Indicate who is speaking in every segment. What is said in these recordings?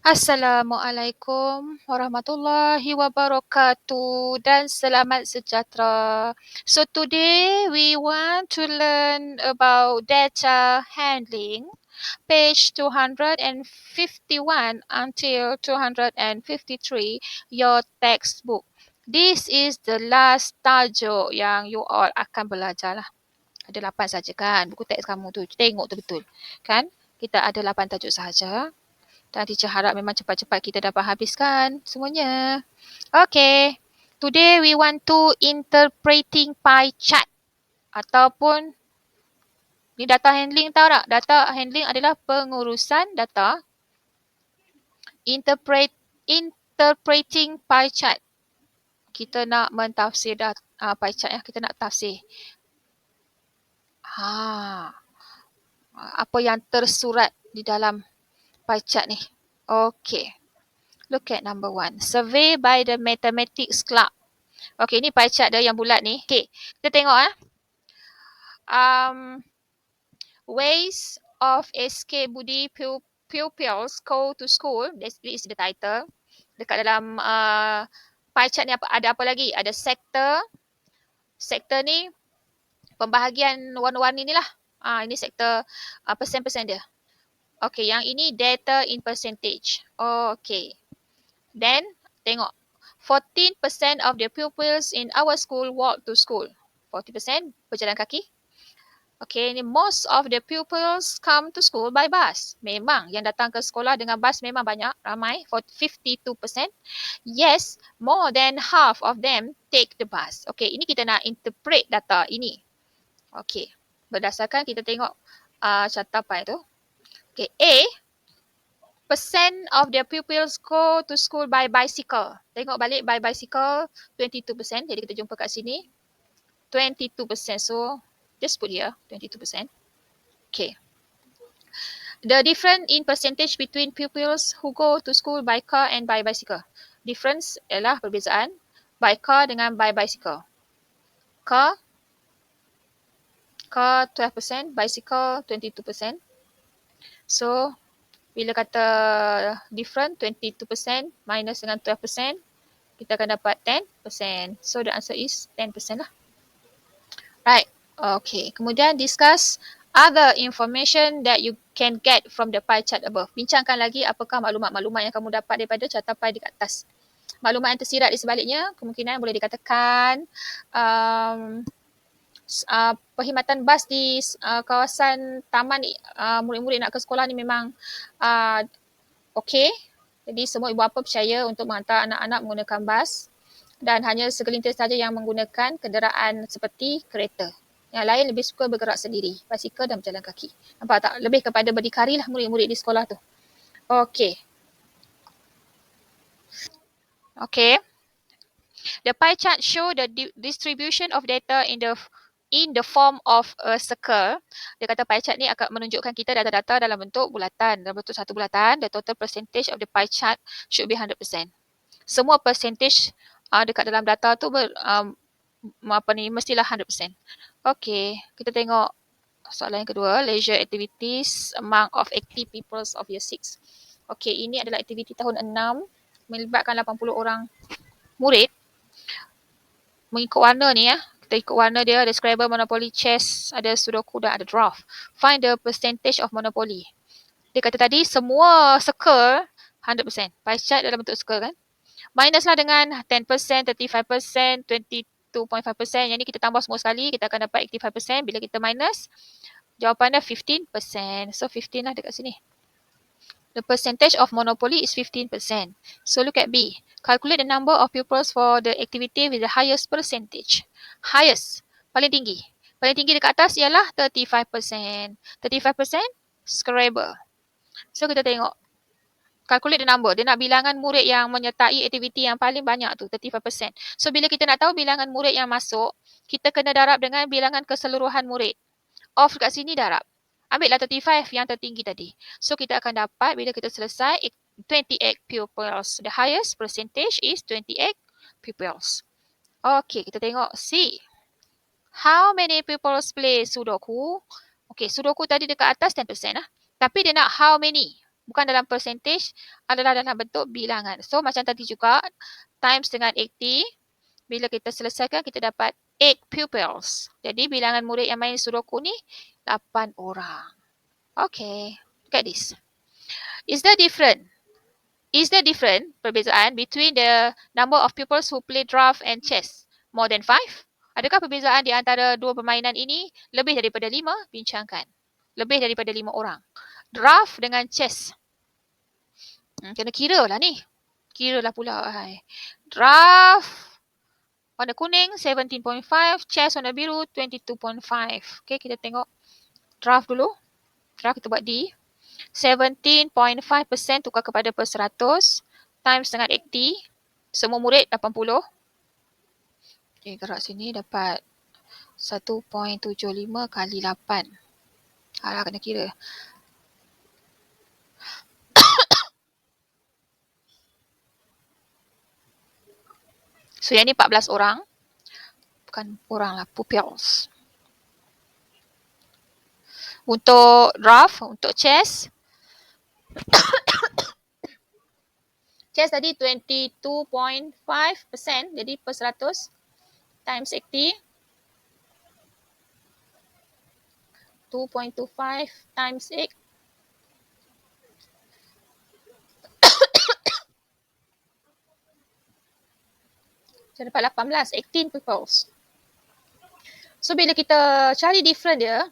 Speaker 1: Assalamualaikum warahmatullahi wabarakatuh dan selamat sejahtera. So today we want to learn about data handling, page 251 until 253 your textbook. This is the last tajuk yang you all akan belajar lah. Ada 8 saja kan buku teks kamu tu. Tengok tu betul. Kan? Kita ada 8 tajuk sahaja. Dan teacher harap memang cepat-cepat kita dapat habiskan semuanya. Okay. Today we want to interpreting pie chart. Ataupun ni data handling, tahu tak? Data handling adalah pengurusan data. Interpreting pie chart. Kita nak mentafsir pie chart ya. Kita nak tafsir. Apa yang tersurat di dalam pie chart ni. Okay. Look at number 1. Survey by the Mathematics Club. Okay, ni pie chart dia yang bulat ni. Okay, kita tengok ways of escape Budi pupils go to school. This is the title. Dekat dalam pie chart ni ada apa lagi? Ada sektor. Sektor ni pembahagian warna-warni ni lah. Ini sektor persen-persen dia. Okay, yang ini data in percentage. Okay. Then, tengok. 14% of the pupils in our school walk to school. 40% berjalan kaki. Okay, ni most of the pupils come to school by bus. Memang yang datang ke sekolah dengan bus memang banyak, ramai. 52%. Yes, more than half of them take the bus. Okay, ini kita nak interpret data ini. Okay, berdasarkan kita tengok catapan tu. Okay, A, percent of the pupils go to school by bicycle. Tengok balik by bicycle 22%. Jadi kita jumpa kat sini 22%. So just put here 22%. Okay. The difference in percentage between pupils who go to school by car and by bicycle. Difference ialah perbezaan by car dengan by bicycle. Car 12%, bicycle 22%. So bila kata different 22% minus dengan 12%, kita akan dapat 10%. So the answer is 10% lah. Right. Okay. Kemudian discuss other information that you can get from the pie chart above. Bincangkan lagi apakah maklumat-maklumat yang kamu dapat daripada carta pie di atas. Maklumat yang tersirat di sebaliknya kemungkinan boleh dikatakan perkhidmatan bas di kawasan taman murid-murid nak ke sekolah ni memang okey. Jadi semua ibu bapa percaya untuk menghantar anak-anak menggunakan bas dan hanya segelintir saja yang menggunakan kenderaan seperti kereta. Yang lain lebih suka bergerak sendiri, basikal dan berjalan kaki. Nampak tak? Lebih kepada berdikari lah murid-murid di sekolah tu. Okey. Okay. The pie chart show the distribution of data in the form of a circle. Dia kata pie chart ni akan menunjukkan kita data-data dalam bentuk bulatan. Dalam bentuk satu bulatan, the total percentage of the pie chart should be 100%. Semua percentage dekat dalam data tu mestilah 100%. Okay, kita tengok soalan yang kedua, leisure activities among of active peoples of year 6. Okay, ini adalah aktiviti tahun 6 melibatkan 80 orang murid. Mengikut warna ni kita ikut warna dia, ada Scrabble, Monopoly, Chess, ada Sudoku dan ada Draft. Find the percentage of Monopoly. Dia kata tadi semua circle 100%. Pie chart dalam bentuk circle kan. Minus lah dengan 10%, 35%, 22.5%. Yang ni kita tambah semua sekali, kita akan dapat 85%. Bila kita minus, jawapannya 15%. So 15 lah dekat sini. The percentage of Monopoly is 15%. So look at B. Calculate the number of pupils for the activity with the highest percentage. Highest, paling tinggi. Paling tinggi dekat atas ialah 35%. 35% Scrabble. So kita tengok. Calculate the number. Dia nak bilangan murid yang menyertai aktiviti yang paling banyak tu, 35%. So bila kita nak tahu bilangan murid yang masuk, kita kena darab dengan bilangan keseluruhan murid. Off kat sini darab. Ambillah 35 yang tertinggi tadi. So kita akan dapat bila kita selesai 28 pupils. The highest percentage is 28 pupils. Okay, kita tengok C. How many pupils play Sudoku? Okay, Sudoku tadi dekat atas 10% lah. Tapi dia nak how many? bukan dalam percentage, adalah dalam bentuk bilangan. So macam tadi juga, times dengan 80, bila kita selesaikan kita dapat 8 pupils. Jadi bilangan murid yang main sudoku ni 8 orang. Okay, look at this. Is there different perbezaan between the number of pupils who play draft and chess? More than 5? Adakah perbezaan di antara dua permainan ini lebih daripada 5? Bincangkan. Lebih daripada 5 orang. Draft dengan chess. Kena kira lah ni. Kira lah pula. Draft warna kuning 17.5. Chess warna biru 22.5. Okay, kita tengok draft dulu. Draft kita buat D. 17.5% tukar kepada per 100 times dengan 80. Semua murid 80. Okay, gerak sini dapat 1.75 kali 8. Alah, kena kira. So, yang ni 14 orang. Bukan orang lah, pupils. Untuk draft, untuk chess. Chess tadi 22.5%. Jadi per 100 times 80. 2.25 times 8. Saya dapat 18. 18 pupils. So, bila kita cari different dia,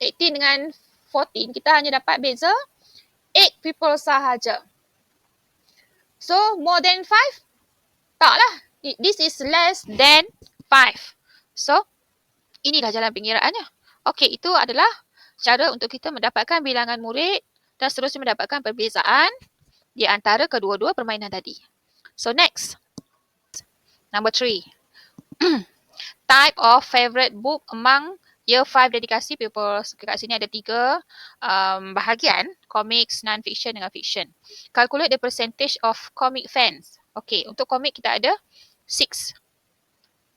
Speaker 1: 18 dengan 14, kita hanya dapat beza 8 pupils sahaja. So, more than 5? Taklah. This is less than 5. So, inilah jalan pengiraannya. Okey, itu adalah cara untuk kita mendapatkan bilangan murid dan seterusnya mendapatkan perbezaan di antara kedua-dua permainan tadi. So, next. Number 3. Type of favourite book among Year 5 dedikasi pupils. Kat sini ada 3 bahagian. Comics, non-fiction dengan fiction. Calculate the percentage of comic fans. Okay, untuk komik kita ada 6.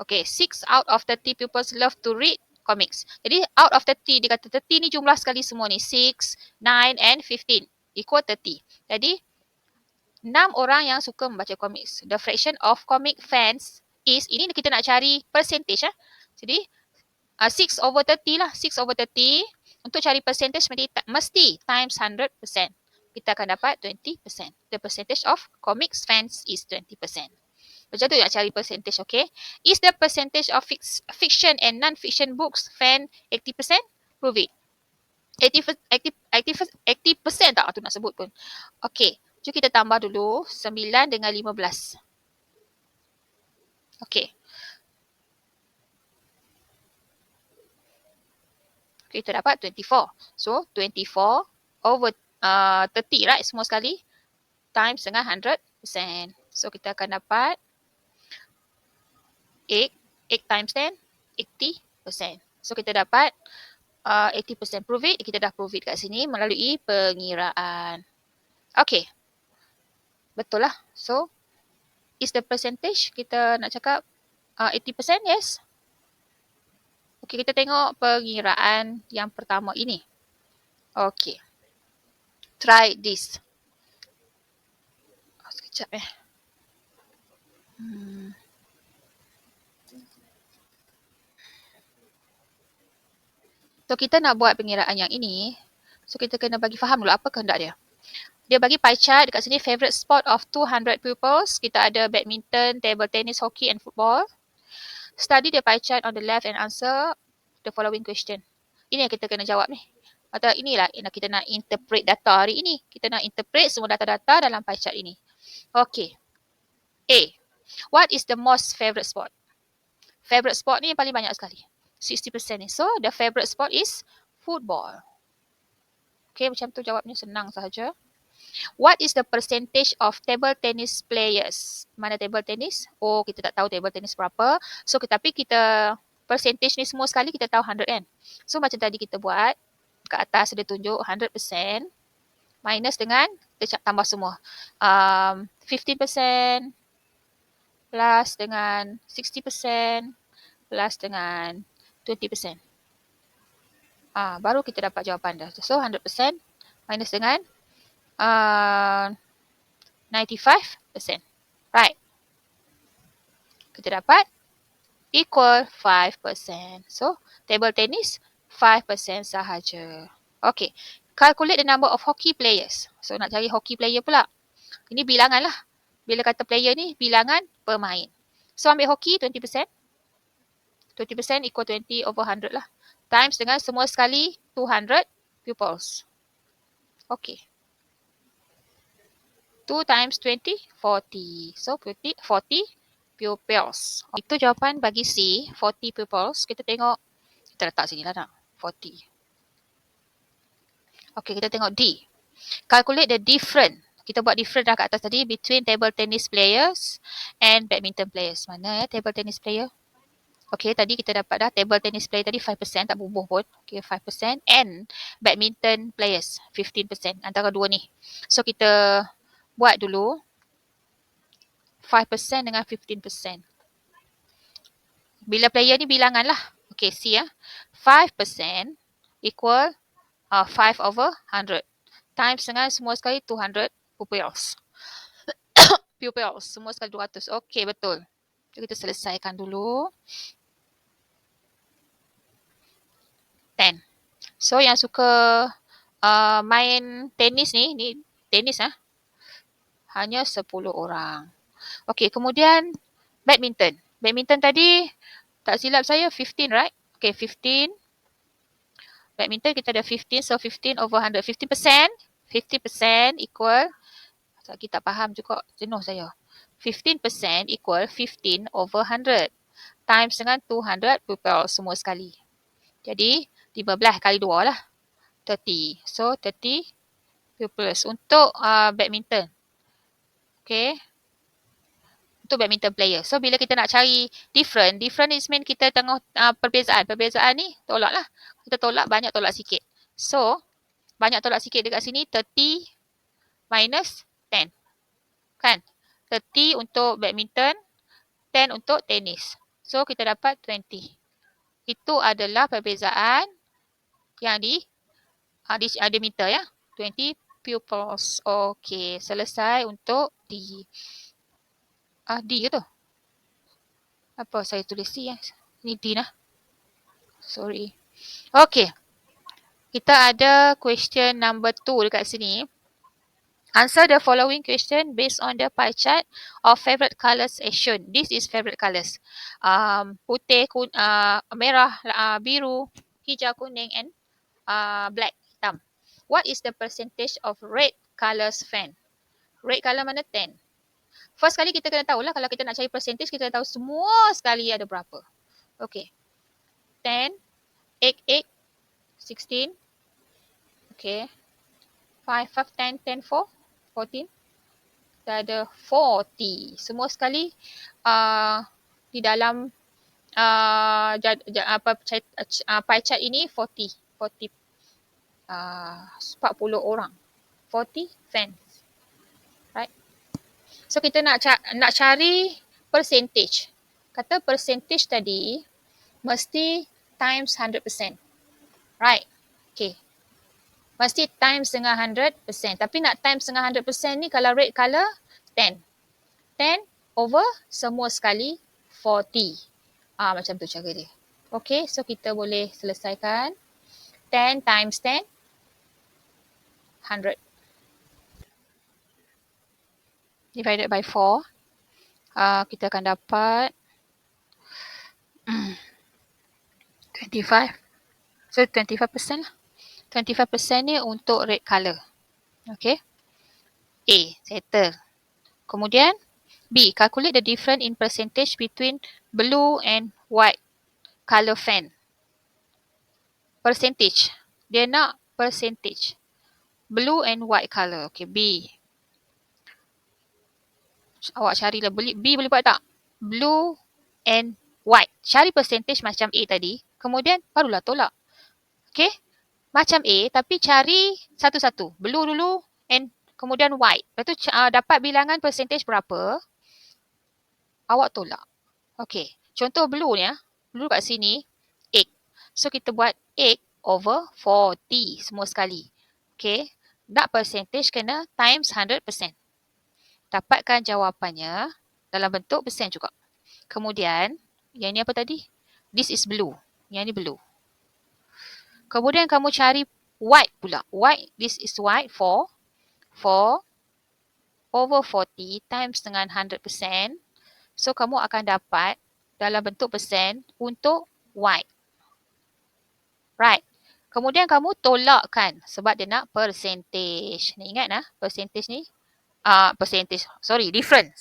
Speaker 1: Okay, 6 out of 30 pupils love to read comics. Jadi out of 30, dia kata 30 ni jumlah sekali semua ni. 6, 9 and 15 equal 30. Jadi 6 orang yang suka membaca comics. The fraction of comic fans is, ini kita nak cari percentage. Jadi 6 over 30 lah. 6 over 30. Untuk cari percentage mesti times 100%. Kita akan dapat 20%. The percentage of comics fans is 20%. Macam tu nak cari percentage, okay? Is the percentage of fiction and non-fiction books fan 80%? Prove it. 80% tak tu nak sebut pun. Okay, jom kita tambah dulu 9 dengan 15. Okay. Kita dapat 24. So, 24 over 30, right? Semua sekali. Times dengan 100%. So, kita akan dapat 8 times 10, 80%. So, kita dapat 80%. Prove it. Kita dah prove it kat sini melalui pengiraan. Okay. Betul lah. So, is the percentage? Kita nak cakap 80%? Yes. Okay, kita tengok pengiraan yang pertama ini. Okay. Try this. Sekejap So, kita nak buat pengiraan yang ini. So, kita kena bagi faham dulu apa kehendak dia. Dia bagi pie chart dekat sini, favorite sport of 200 pupils. Kita ada badminton, table tennis, hockey and football. Study the pie chart on the left and answer the following question. Ini yang kita kena jawab ni. Atau inilah yang kita nak interpret data hari ini. Kita nak interpret semua data-data dalam pie chart ini. Okay. A. What is the most favorite sport? Favorite sport ni yang paling banyak sekali. 60% ni. So, the favorite sport is football. Okay, macam tu jawabnya, senang sahaja. What is the percentage of table tennis players? Mana table tennis? Oh, kita tak tahu table tennis berapa. So, tapi kita percentage ni semua sekali kita tahu 100 kan. So, macam tadi kita buat, kat atas ada tunjuk 100% minus dengan, kita tambah semua. 15% plus dengan 60% plus dengan 20%. Baru kita dapat jawapan dah. So 100% minus dengan 95%. Right. Kita dapat equal 5%. So, table tennis 5% sahaja. Okay. Calculate the number of hockey players. So, nak cari hockey player pula. Ini bilangan lah. Bila kata player ni, bilangan pemain. So, ambil hockey 20%. 20% equal 20 over 100 lah. Times dengan semua sekali 200 pupils. Okay. 2 times 20, 40. So, 40 pupils. Itu jawapan bagi C, 40 pupils. Kita tengok, kita letak sini lah nak, 40. Okay, kita tengok D. Calculate the difference. Kita buat difference dah kat atas tadi between table tennis players and badminton players. Mana ya table tennis player? Okay, tadi kita dapat dah table tennis player tadi 5%, tak bubuh pun. Okay, 5%. And badminton players 15%. Antara dua ni. So, kita buat dulu 5% dengan 15%. Bila player ni bilangan lah. Okay, C ya. 5% equal 5 over 100. Times dengan semua sekali 200 pupils. Pupils. Semua sekali 200. Okay, betul. So, kita selesaikan dulu. 10. So, yang suka main tenis ni tenis hanya 10 orang. Okay, kemudian badminton. Badminton tadi, tak silap saya 15, right? Okay, 15. Badminton kita ada 15, so 15 over 100. 50%, 50% equal, kita faham juga, jenuh saya. 15% equal 15 over 100. Times dengan 200 pupils semua sekali. Jadi, 15 kali 2 lah. 30. So, 30 pupils untuk badminton. Okay. Untuk badminton player. So, bila kita nak cari different is mean kita tengok perbezaan. Perbezaan ni tolak lah. Kita tolak, banyak tolak sikit. So, banyak tolak sikit dekat sini, 30 minus 10. Kan? 30 untuk badminton, 10 untuk tenis. So, kita dapat 20. Itu adalah perbezaan yang ada meter ya. 20 pupils. Okay, selesai untuk D. D ke tu? Apa saya tulis C ya? Ini D lah. Sorry. Okay. Kita ada question number 2 dekat sini. Answer the following question based on the pie chart of favorite colours as shown. This is favorite colours. Putih, merah, biru, hijau, kuning and black, hitam. What is the percentage of red colours fan? Red colour mana? 10. First kali kita kena tahulah, kalau kita nak cari percentage, kita tahu semua sekali ada berapa. Okay. 10, 8, 8, 16. Okay. 5, 5, 10, 10, 4, 14. Kita ada 40. Semua sekali di dalam pie chart ini 40. 40 orang. 40 fans. Right? So, kita nak cari percentage. Kata percentage tadi mesti times 100%. Right? Okay. Mesti times dengan 100%. Tapi nak times dengan 100% ni kalau red colour, 10. 10 over semua sekali 40. Macam tu cara dia. Okay, so kita boleh selesaikan. 10 times 10, 100. Divided by 4. Kita akan dapat 25. So, 25% lah. 25% ni untuk red colour. Okay. A, settle. Kemudian, B, calculate the difference in percentage between blue and white colour fan. Percentage. Dia nak percentage. Blue and white colour. Okay, B. Awak carilah. B boleh buat tak? Blue and white. Cari percentage macam A tadi. Kemudian, barulah tolak. Okay. Macam A, tapi cari satu-satu. Blue dulu and kemudian white. Lepas tu dapat bilangan percentage berapa, awak tolak. Okay. Contoh blue ni, blue kat sini, 8. So, kita buat 8 over 40 semua sekali. Okay. Nak percentage kena times 100%. Dapatkan jawapannya dalam bentuk persen juga. Kemudian, yang ni apa tadi? This is blue. Yang ni blue. Kemudian kamu cari white pula. White, this is white for 4 over 40 times dengan 100%. So, kamu akan dapat dalam bentuk persen untuk white. Right. Kemudian kamu tolakkan sebab dia nak percentage. Ni ingat lah, percentage ni. Different.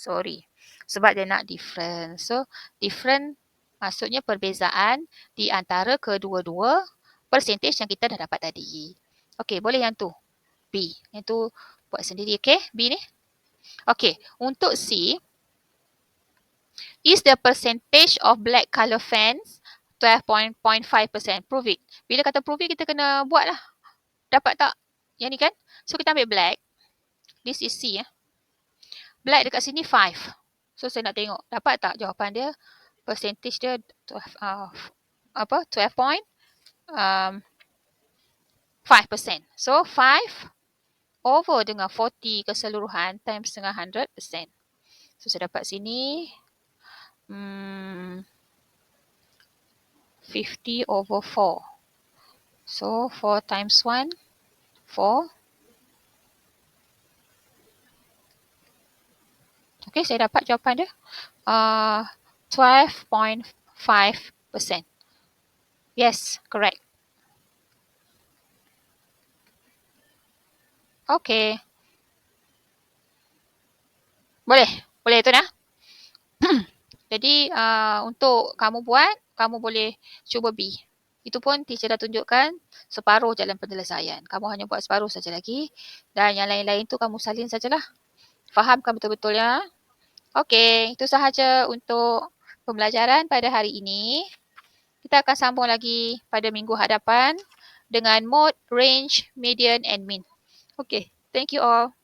Speaker 1: Sebab dia nak different. So, different maksudnya perbezaan di antara kedua-dua percentage yang kita dah dapat tadi. Okey, boleh yang tu. B. Yang tu buat sendiri. Okey, B ni. Okey, untuk C, is the percentage of black colour fans 12.5%. Prove it. Bila kata prove it, kita kena buat lah. Dapat tak? Yang ni kan? So, kita ambil black. This is C. Black dekat sini 5. So, saya nak tengok. Dapat tak jawapan dia? Percentage dia 12.5%. So, 5 over dengan 40 keseluruhan times dengan 100%. So, saya dapat sini 50 over 4. So, 4 times 1, 4. Okay, saya dapat jawapan dia. 12.5%. Yes, correct. Okay. Boleh tu dah. Jadi, untuk kamu buat, kamu boleh cuba B. Itu pun teacher dah tunjukkan separuh jalan penyelesaian. Kamu hanya buat separuh saja lagi. Dan yang lain-lain tu kamu salin sajalah. Fahamkan betul-betul ya. Okey, itu sahaja untuk pembelajaran pada hari ini. Kita akan sambung lagi pada minggu hadapan dengan mode, range, median and mean. Okey, thank you all.